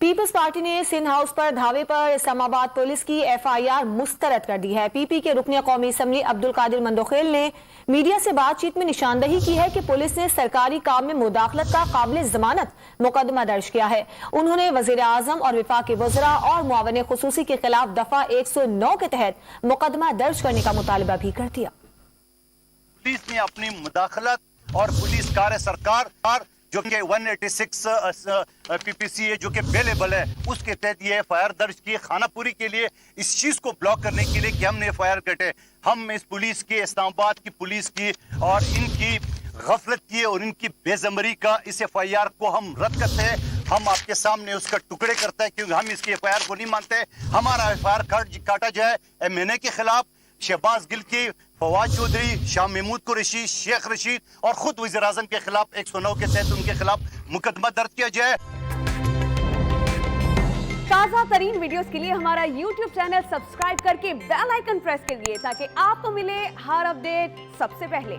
Peoples party نے Sindh house پر دھاوے پر اسلام آباد police کی FIR مسترد کر دی ہے۔ PP کے رکن قومی اسمبلی عبدالقادر مندوخیل نے میڈیا سے بات چیت میں نشاندہی کی ہے کہ پولیس نے سرکاری کام میں مداخلت کا قابل ضمانت مقدمہ درج کیا ہے۔ انہوں نے وزیر اعظم اور وفاقی وزراء اور معاون خصوصی کے خلاف دفعہ 109 کے تحت مقدمہ درج کرنے کا مطالبہ بھی کر دیا۔ پولیس نے اپنی مداخلت اور پولیس کار سرکار جو کہ 186 PPC ہے جو کہ بیلیبل ہے، اس کے تحت یہ FIR درج کی خانہ پوری کے لیے، اس چیز کو بلاک کرنے کے لیے کہ ہم نے FIR کٹے۔ ہم اس پولیس کی، اسلام آباد کی پولیس کی اور ان کی غفلت کی اور ان کی بے ضمیری کا اس FIR کو ہم رد کرتے ہیں۔ ہم آپ کے سامنے اس کا ٹکڑے کرتے ہیں کیونکہ ہم اس کی FIR کو نہیں مانتے۔ ہمارا FIR کاٹا جائے MNA کے خلاف، شہباز گل کی، فواد چودھری، شاہ محمود قریشی، شیخ رشید اور خود وزیر اعظم کے خلاف 109 کے تحت ان کے خلاف مقدمہ درج کیا جائے۔ تازہ ترین ویڈیوز کے لیے ہمارا YouTube چینل سبسکرائب کر کے بیل آئیکن پریس کریے تاکہ آپ کو ملے ہر اپڈیٹ سب سے پہلے۔